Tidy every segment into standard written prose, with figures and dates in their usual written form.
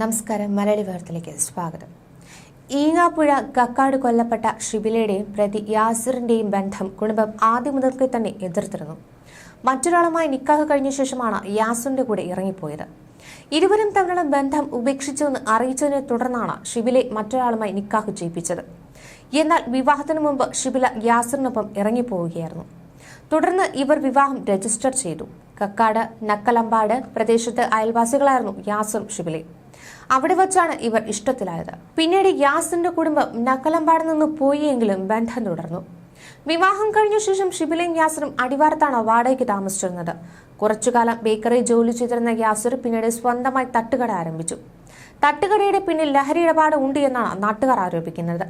നമസ്കാരം. മലയാളി വാർത്തയിലേക്ക് സ്വാഗതം. ഈങ്ങാപ്പുഴ കക്കാട് കൊല്ലപ്പെട്ട ഷിബിലയുടെയും പ്രതി യാസിറിന്റെയും ബന്ധം കുടുംബം ആദ്യം മുതൽക്കേ തന്നെ എതിർത്തിരുന്നു. മറ്റൊരാളുമായി നിക്കാഹ് കഴിഞ്ഞ ശേഷമാണ് യാസിറിന്റെ കൂടെ ഇറങ്ങിപ്പോയത്. ഇരുവരും തമ്മിലുള്ള ബന്ധം ഉപേക്ഷിച്ചുവെന്ന് അറിയിച്ചതിനെ തുടർന്നാണ് ഷിബിലെ മറ്റൊരാളുമായി നിക്കാഹ് ചെയ്യിപ്പിച്ചത്. എന്നാൽ വിവാഹത്തിനു മുമ്പ് ഷിബില യാസിറിനൊപ്പം ഇറങ്ങിപ്പോവുകയായിരുന്നു. തുടർന്ന് ഇവർ വിവാഹം രജിസ്റ്റർ ചെയ്തു. കക്കാട് നക്കലമ്പാട് പ്രദേശത്ത് അയൽവാസികളായിരുന്നു യാസിറും ഷിബിലയും. അവിടെ വച്ചാണ് ഇവർ ഇഷ്ടത്തിലായത്. പിന്നീട് യാസിറിന്റെ കുടുംബം നക്കലമ്പാട് നിന്ന് പോയെങ്കിലും ബന്ധം തുടർന്നു. വിവാഹം കഴിഞ്ഞ ശേഷം ഷിബിലയും യാസിറും അടിവാരത്താണ് വാടകയ്ക്ക് താമസിച്ചിരുന്നത്. കുറച്ചുകാലം ബേക്കറി ജോലി ചെയ്തിരുന്ന യാസിർ പിന്നീട് സ്വന്തമായി തട്ടുകട ആരംഭിച്ചു. തട്ടുകടയുടെ പിന്നിൽ ലഹരി ഇടപാട് ഉണ്ട് എന്നാണ് നാട്ടുകാർ ആരോപിക്കുന്നത്.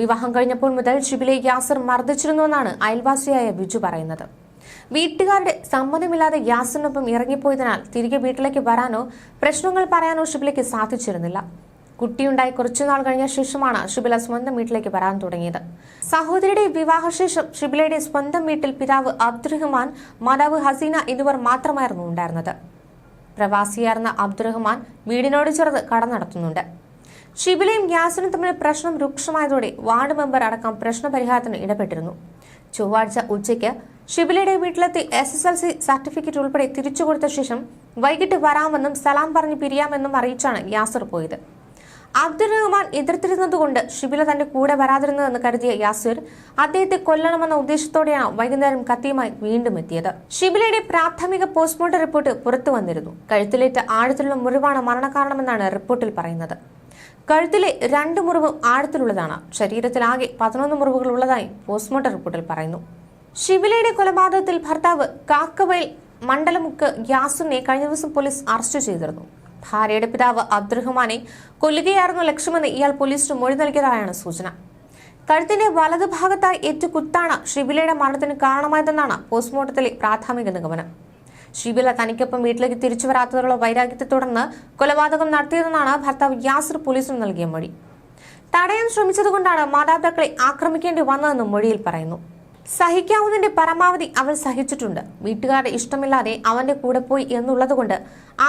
വിവാഹം കഴിഞ്ഞപ്പോൾ മുതൽ ഷിബിലെ യാസിർ മർദ്ദിച്ചിരുന്നുവെന്നാണ് അയൽവാസിയായ ബിജു പറയുന്നത്. വീട്ടുകാരുടെ സമ്മതമില്ലാതെ യാസിറിനൊപ്പം ഇറങ്ങിപ്പോയതിനാൽ തിരികെ വീട്ടിലേക്ക് വരാനോ പ്രശ്നങ്ങൾ പറയാനോ ഷിബിലയ്ക്ക് സാധിച്ചിരുന്നില്ല. കുട്ടിയുണ്ടായി കുറച്ചുനാൾ കഴിഞ്ഞ ശേഷമാണ് ഷിബില സ്വന്തം വീട്ടിലേക്ക് വരാൻ തുടങ്ങിയത്. സഹോദരിയുടെ വിവാഹശേഷം ഷിബിലയുടെ സ്വന്തം വീട്ടിൽ പിതാവ് അബ്ദുറഹ്മാൻ, മാതാവ് ഹസീന എന്നിവർ മാത്രമായിരുന്നു ഉണ്ടായിരുന്നത്. പ്രവാസിയായിരുന്ന അബ്ദുറഹ്മാൻ വീടിനോട് ചേർന്ന് കട നടത്തുന്നുണ്ട്. ഷിബിലയും യാസിനും തമ്മിൽ പ്രശ്നം രൂക്ഷമായതോടെ വാർഡ് മെമ്പർ അടക്കം പ്രശ്നപരിഹാരത്തിന് ഇടപെട്ടിരുന്നു. ചൊവ്വാഴ്ച ഉച്ചയ്ക്ക് ഷിബിലയുടെ വീട്ടിലെത്തി SSLC സർട്ടിഫിക്കറ്റ് ഉൾപ്പെടെ തിരിച്ചു കൊടുത്ത ശേഷം വൈകിട്ട് വരാമെന്നും സലാം പറഞ്ഞ് പിരിയാമെന്നും അറിയിച്ചാണ് യാസിർ പോയത്. അബ്ദുറഹ്മാൻ എതിർത്തിരുന്നതുകൊണ്ട് ഷിബില തന്റെ കൂടെ വരാതിരുന്നതെന്ന് കരുതിയ യാസിർ അദ്ദേഹത്തെ കൊല്ലണമെന്ന ഉദ്ദേശത്തോടെയാണ് വൈകുന്നേരം കത്തിയുമായി വീണ്ടും എത്തിയത്. ഷിബിലയുടെ പ്രാഥമിക പോസ്റ്റ്മോർട്ടം റിപ്പോർട്ട് പുറത്തു വന്നിരുന്നു. കഴുത്തിലേറ്റ ആഴത്തിലുള്ള മുറിവാണ് മരണകാരണമെന്നാണ് റിപ്പോർട്ടിൽ പറയുന്നത്. കഴുത്തിലെ 2 മുറിവും ആഴത്തിലുള്ളതാണ്. ശരീരത്തിലാകെ 11 മുറിവുകൾ ഉള്ളതായി പോസ്റ്റ്മോർട്ടം റിപ്പോർട്ടിൽ പറയുന്നു. ഷിബിലയുടെ കൊലപാതകത്തിൽ ഭർത്താവ് കാക്കവയൽ മണ്ഡലമുക്ക് യാസിറിനെ കഴിഞ്ഞ ദിവസം പോലീസ് അറസ്റ്റ് ചെയ്തിരുന്നു. ഭാര്യയുടെ പിതാവ് അബ്ദുറഹ്മാനെ കൊല്ലുകയായിരുന്നു ലക്ഷ്യമെന്ന് ഇയാൾ പോലീസിന് മൊഴി നൽകിയതായാണ് സൂചന. കഴുത്തിന്റെ വലതുഭാഗത്തായി ഏറ്റു കുത്താണ് ഷിബിലയുടെ മരണത്തിന് കാരണമായതെന്നാണ് പോസ്റ്റ്മോർട്ടത്തിലെ പ്രാഥമിക നിഗമനം. ഷിബില തനിക്കൊപ്പം വീട്ടിലേക്ക് തിരിച്ചു വരാത്തതിലുള്ള വൈരാഗ്യത്തെ തുടർന്ന് കൊലപാതകം നടത്തിയതെന്നാണ് ഭർത്താവ് യാസിർ പോലീസിന് നൽകിയ മൊഴി. തടയാൻ ശ്രമിച്ചതുകൊണ്ടാണ് മാതാപിതാക്കളെ ആക്രമിക്കേണ്ടി വന്നതെന്നും മൊഴിയിൽ പറയുന്നു. സഹിക്കാവുന്നതിന്റെ പരമാവധി അവൻ സഹിച്ചിട്ടുണ്ട്. വീട്ടുകാരുടെ ഇഷ്ടമില്ലാതെ അവന്റെ കൂടെ പോയി എന്നുള്ളതുകൊണ്ട്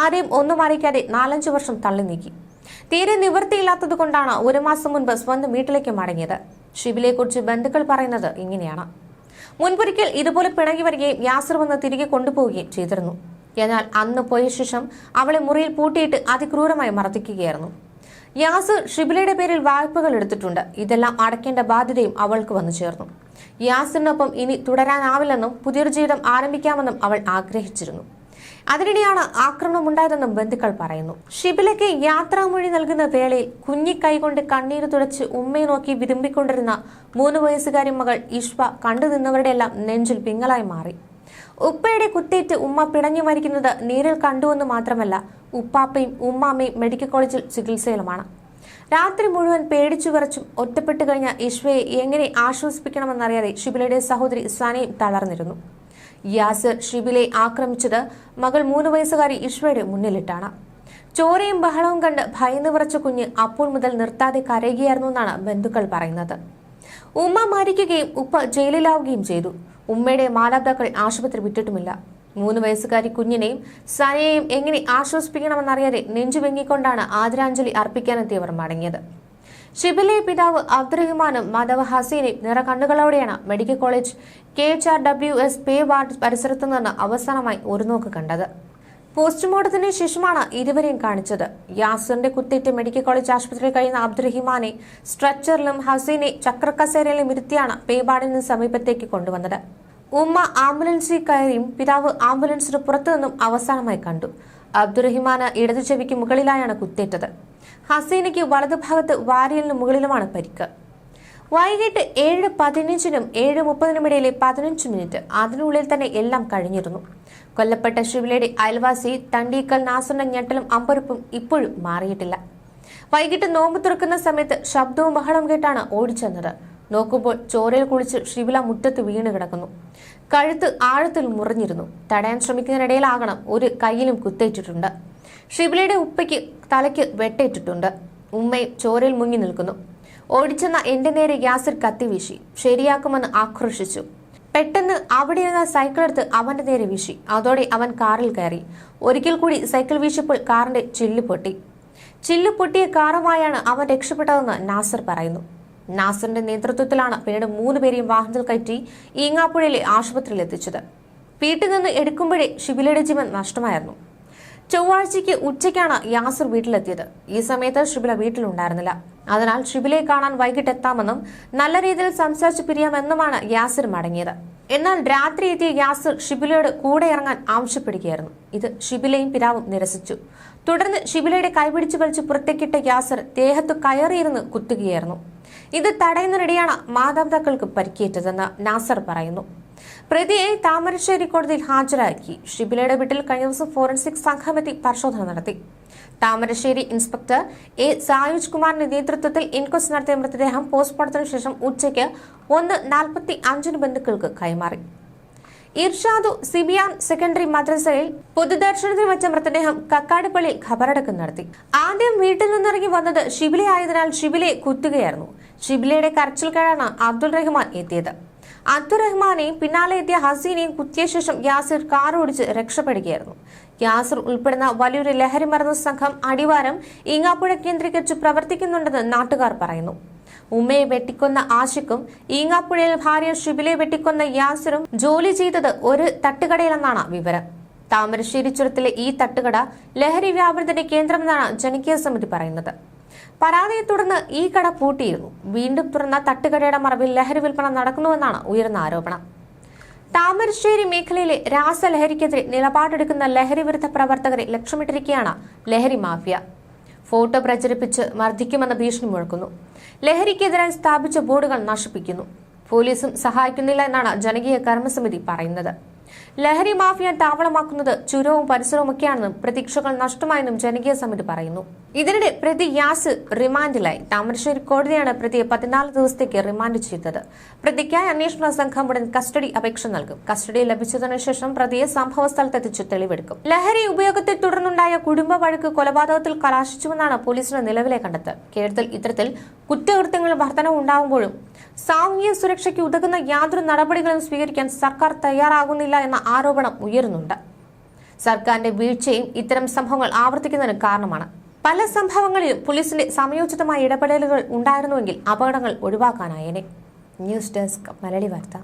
ആരെയും ഒന്നും അറിയിക്കാതെ 4-5 വർഷം തള്ളി നീക്കി. തീരെ നിവൃത്തിയില്ലാത്തത് കൊണ്ടാണ് 1 മാസം മുൻപ് സ്വന്തം വീട്ടിലേക്ക് മടങ്ങിയത്. ഷിബിലയെക്കുറിച്ച് ബന്ധുക്കൾ പറയുന്നത് ഇങ്ങനെയാണ്. മുൻപൊരിക്കൽ ഇതുപോലെ പിണങ്ങി വരികയും യാസിർ വന്ന് തിരികെ കൊണ്ടുപോവുകയും ചെയ്തിരുന്നു. എന്നാൽ അന്ന് പോയ ശേഷം അവളെ മുറിയിൽ പൂട്ടിയിട്ട് അതിക്രൂരമായി മർദ്ദിക്കുകയായിരുന്നു. യാസിർ ഷിബിലയുടെ പേരിൽ വായ്പകൾ എടുത്തിട്ടുണ്ട്. ഇതെല്ലാം അടയ്ക്കേണ്ട ബാധ്യതയും അവൾക്ക് വന്നു ചേർന്നു. യാസിറിനൊപ്പം ഇനി തുടരാനാവില്ലെന്നും പുതിയൊരു ജീവിതം ആരംഭിക്കാമെന്നും അവൾ ആഗ്രഹിച്ചിരുന്നു. അതിനിടെയാണ് ആക്രമണമുണ്ടായതെന്നും ബന്ധുക്കൾ പറയുന്നു. ഷിബിലയ്ക്ക് യാത്രാമൊഴി നൽകുന്ന വേളയിൽ കുഞ്ഞിക്കൈകൊണ്ട് കണ്ണീര് തുടച്ച് ഉമ്മയെ നോക്കി വിരുമ്പിക്കൊണ്ടിരുന്ന 3 വയസ്സുകാരി മകൾ ഇഷ്വ കണ്ടു നിന്നവരുടെയെല്ലാം നെഞ്ചിൽ പിങ്ങലായി മാറി. ഉപ്പയുടെ കുത്തേറ്റ് ഉമ്മ പിടഞ്ഞു മരിക്കുന്നത് നേരിൽ കണ്ടുവെന്ന് മാത്രമല്ല, ഉപ്പാപ്പയും ഉമ്മാമ്മയും മെഡിക്കൽ കോളേജിൽ ചികിത്സയിലുമാണ്. രാത്രി മുഴുവൻ പേടിച്ചു വിറച്ചും ഒറ്റപ്പെട്ടു കഴിഞ്ഞ ഇഷ്വയെ എങ്ങനെ ആശ്വസിപ്പിക്കണമെന്നറിയാതെ ഷിബിലയുടെ സഹോദരി സനയും തളർന്നിരുന്നു. യാസിർ ഷിബിലയെ ആക്രമിച്ചത് മകൾ 3 വയസ്സുകാരി ഇഷ്വയുടെ മുന്നിലിട്ടാണ്. ചോരയും ബഹളവും കണ്ട് ഭയന്നു വിറച്ച കുഞ്ഞ് അപ്പോൾ മുതൽ നിർത്താതെ കരയുകയായിരുന്നു എന്നാണ് ബന്ധുക്കൾ പറയുന്നത്. ഉമ്മ മരിക്കുകയും ഉപ്പ ജയിലിലാവുകയും ചെയ്തു. ഉമ്മയുടെ മാതാപിതാക്കൾ ആശുപത്രി വിട്ടിട്ടുമില്ല. 3 വയസ്സുകാരി കുഞ്ഞിനെയും സനയെയും എങ്ങനെ ആശ്വസിപ്പിക്കണമെന്നറിയാതെ നെഞ്ചു വെങ്ങിക്കൊണ്ടാണ് ആദരാഞ്ജലി അർപ്പിക്കാനെത്തിയവർ മടങ്ങിയത്. ഷിബിലെ പിതാവ് അബ്ദുറഹ്മാനും മാതാവ് ഹസീനയും നിറകണ്ണുകളോടെയാണ് medical college KHRWS pay ward പരിസരത്തു നിന്ന് അവസാനമായി ഒരു നോക്ക് കണ്ടത്. പോസ്റ്റ്മോർട്ടത്തിന് ശേഷമാണ് ഇരുവരെയും കാണിച്ചത്. യാസിറിന്റെ കുത്തേറ്റ് മെഡിക്കൽ കോളേജ് ആശുപത്രിയിൽ കഴിയുന്ന അബ്ദുറഹ്മാനെ സ്ട്രെച്ചറിലും ഹസീനെ ചക്രക്കസേരയിലും ഇരുത്തിയാണ് പേ വാർഡിന് സമീപത്തേക്ക് കൊണ്ടുവന്നത്. ഉമ്മ ആംബുലൻസിൽ കയറിയും പിതാവ് ആംബുലൻസിന് പുറത്തുനിന്നും അവസാനമായി കണ്ടു. അബ്ദുറഹ്മാന് ഇടതു ചെവിക്ക് മുകളിലായാണ് കുത്തേറ്റത്. ഹസീനയ്ക്ക് വലതുഭാഗത്ത് വാരിയലിന് മുകളിലുമാണ് പരിക്ക്. വൈകിട്ട് 7:15-നും 7:30-നും ഇടയിലെ 15 മിനിറ്റ്. അതിനുള്ളിൽ തന്നെ എല്ലാം കഴിഞ്ഞിരുന്നു. കൊല്ലപ്പെട്ട ഷിബിലയുടെ അയൽവാസി തണ്ടീക്കൽ നാസറിന്റെ ഞെട്ടലും അമ്പരപ്പും ഇപ്പോഴും മാറിയിട്ടില്ല. വൈകിട്ട് നോമ്പ് തുറക്കുന്ന സമയത്ത് ശബ്ദവും ബഹളവും കേട്ടാണ് ഓടിച്ചെന്നത്. നോക്കുമ്പോൾ ചോരയിൽ കുളിച്ച് ഷിബില മുറ്റത്ത് വീണ് കിടക്കുന്നു. കഴുത്ത് ആഴത്തിൽ മുറിഞ്ഞിരുന്നു. തടയാൻ ശ്രമിക്കുന്നതിനിടയിലാകണം ഒരു കയ്യിലും കുത്തേറ്റിട്ടുണ്ട്. ഷിബിലയുടെ ഉപ്പയ്ക്ക് തലയ്ക്ക് വെട്ടേറ്റിട്ടുണ്ട്. ഉമ്മയും ചോരയിൽ മുങ്ങി നിൽക്കുന്നു. ഓടിച്ചെന്ന എന്റെ നേരെ യാസിർ കത്തിവീശി. ശരിയാക്കുമെന്ന് ആക്രോശിച്ചു. പെട്ടെന്ന് അവിടെ ഇരുന്ന സൈക്കിൾ എടുത്ത് അവന്റെ നേരെ വീശി. അതോടെ അവൻ കാറിൽ കയറി. ഒരിക്കൽ കൂടി സൈക്കിൾ വീശിയപ്പോൾ കാറിന്റെ ചില്ല് പൊട്ടി. ചില്ലു പൊട്ടിയ കാറുമായാണ് അവൻ രക്ഷപ്പെട്ടതെന്ന് നാസർ പറയുന്നു. നാസറിന്റെ നേതൃത്വത്തിലാണ് പിന്നീട് 3 പേരെയും വാഹനത്തിൽ കയറ്റി ഈങ്ങാപ്പുഴയിലെ ആശുപത്രിയിൽ എത്തിച്ചത്. വീട്ടിൽ നിന്ന് എടുക്കുമ്പോഴേ ഷിബിലയുടെ ജീവൻ നഷ്ടമായിരുന്നു. ചൊവ്വാഴ്ചയ്ക്ക് ഉച്ചയ്ക്കാണ് യാസിർ വീട്ടിലെത്തിയത്. ഈ സമയത്ത് ഷിബില വീട്ടിലുണ്ടായിരുന്നില്ല. അതിനാൽ ഷിബിലയെ കാണാൻ വൈകിട്ട് എത്താമെന്നും നല്ല രീതിയിൽ സംസാരിച്ച് പിരിയാമെന്നുമാണ് യാസിർ മടങ്ങിയത്. എന്നാൽ രാത്രി എത്തിയ യാസിർ ഷിബിലയോട് കൂടെ ഇറങ്ങാൻ ആവശ്യപ്പെടുകയായിരുന്നു. ഇത് ഷിബിലയും പിതാവും നിരസിച്ചു. തുടർന്ന് ഷിബിലയുടെ കൈപിടിച്ചു വലിച്ച് പുറത്തേക്കിട്ട യാസിർ ദേഹത്ത് കയറിയിരുന്ന് കുത്തുകയായിരുന്നു. ഇത് തടയുന്നതിനിടെയാണ് മാതാപിതാക്കൾക്ക് പരിക്കേറ്റതെന്ന് നാസർ പറയുന്നു. പ്രതിയെ താമരശ്ശേരി കോടതിയിൽ ഹാജരാക്കി. ഷിബിലയുടെ വീട്ടിൽ കഴിഞ്ഞ ദിവസം ഫോറൻസിക് സംഘമെത്തി പരിശോധന നടത്തി. താമരശ്ശേരി ഇൻസ്പെക്ടർ എ സായുജ് കുമാറിന്റെ നേതൃത്വത്തിൽ ഇൻക്വസ്റ്റ് നടത്തിയ മൃതദേഹം പോസ്റ്റ്മോർട്ടത്തിന് ശേഷം ഉച്ചയ്ക്ക് 1:45 ബന്ധുക്കൾക്ക് കൈമാറി. ഇർഷാദു സിബിയാൻ സെക്കൻഡറി മദ്രസയിൽ പൊതുദർശനത്തിന് വെച്ച മൃതദേഹം കക്കാടുപള്ളിയിൽ ഖബറടക്കം നടത്തി. ആദ്യം വീട്ടിൽ നിന്നിറങ്ങി വന്നത് ഷിബിലയായതിനാൽ ഷിബിലയെ കുത്തുകയായിരുന്നു. ഷിബിലയുടെ കരച്ചിൽ കേട്ടാണ് അബ്ദുൾ റഹ്മാൻ എത്തിയത്. അബ്ദുൾ റഹ്മാനെയും പിന്നാലെ എത്തിയ ഹസീനെയും കുത്തിയ ശേഷം യാസിർ കാർ ഓടിച്ച് രക്ഷപ്പെടുകയായിരുന്നു. യാസിർ ഉൾപ്പെടുന്ന വലിയൊരു ലഹരി മരുന്ന് സംഘം അടിവാരം ഈങ്ങാപ്പുഴ കേന്ദ്രീകരിച്ച് പ്രവർത്തിക്കുന്നുണ്ടെന്ന് നാട്ടുകാർ പറയുന്നു. ഉമ്മയെ വെട്ടിക്കൊന്ന ആഷിഖും ഈങ്ങാപ്പുഴയിൽ ഭാര്യ ഷിബിലയെ വെട്ടിക്കൊന്ന യാസിറും ജോലി ചെയ്തത് ഒരു തട്ടുകടയിലെന്നാണ് വിവരം. താമരശ്ശേരി ചുരത്തിലെ ഈ തട്ടുകട ലഹരി വ്യാപാരത്തിന്റെ കേന്ദ്രമെന്നാണ് ജനകീയ സമിതി പറയുന്നത്. പരാതിയെ തുടർന്ന് ഈ കട പൂട്ടിയിരുന്നു. വീണ്ടും തുറന്ന തട്ടുകടയുടെ മറവിൽ ലഹരി വിൽപ്പന നടക്കുന്നുവെന്നാണ് ഉയർന്ന ആരോപണം. താമരശ്ശേരി മേഖലയിലെ രാസലഹരിക്കെതിരെ നിലപാടെടുക്കുന്ന ലഹരി വിരുദ്ധ പ്രവർത്തകരെ ലക്ഷ്യമിട്ടിരിക്കുകയാണ് ലഹരി മാഫിയ. ഫോട്ടോ പ്രചരിപ്പിച്ച് മർദ്ദിക്കുമെന്ന ഭീഷണി മുഴക്കുന്നു. ലഹരിക്കെതിരായി സ്ഥാപിച്ച ബോർഡുകൾ നശിപ്പിക്കുന്നു. പോലീസും സഹായിക്കുന്നില്ല എന്നാണ് ജനകീയ കർമ്മസമിതി പറയുന്നത്. ലഹരി മാഫിയ താവളമാക്കുന്നത് ചുരവും പരിസരവുമൊക്കെയാണെന്നും പ്രതീക്ഷകൾ നഷ്ടമായെന്നും ജനകീയ സമിതി പറയുന്നു. ഇതിനിടെ പ്രതി യാസിർ റിമാൻഡിലായി. താമരശ്ശേരി കോടതിയാണ് പ്രതിയെ 14 ദിവസത്തേക്ക് റിമാൻഡ് ചെയ്തത്. പ്രതിക്കായി അന്വേഷണ സംഘം ഉടൻ കസ്റ്റഡി അപേക്ഷ നൽകും. കസ്റ്റഡി ലഭിച്ചതിനു ശേഷം പ്രതിയെ സംഭവ സ്ഥലത്തെത്തിച്ച് തെളിവെടുക്കും. ലഹരി ഉപയോഗത്തെ തുടർന്നുണ്ടായ കുടുംബ വഴക്ക് കൊലപാതകത്തിൽ കലാശിച്ചുവെന്നാണ് പോലീസിന്റെ നിലവിലെ കണ്ടെത്തൽ. കേരളത്തിൽ ഇത്തരത്തിൽ കുറ്റകൃത്യങ്ങളിൽ വർധനവുണ്ടാകുമ്പോഴും സാമൂഹ്യ സുരക്ഷയ്ക്ക് ഉതകുന്ന യാതൊരു നടപടികളും സ്വീകരിക്കാൻ സർക്കാർ തയ്യാറാകുന്നില്ല എന്ന ആരോപണം ഉയരുന്നുണ്ട്. സർക്കാരിന്റെ വീഴ്ചയും ഇത്തരം സംഭവങ്ങൾ ആവർത്തിക്കുന്നതിന് കാരണമാണ്. പല സംഭവങ്ങളിലും പോലീസിന്റെ സമയോചിതമായ ഇടപെടലുകൾ ഉണ്ടായിരുന്നുവെങ്കിൽ അപകടങ്ങൾ ഒഴിവാക്കാനായേനെ. ന്യൂസ് ഡെസ്ക് മലയാളി വാർത്ത.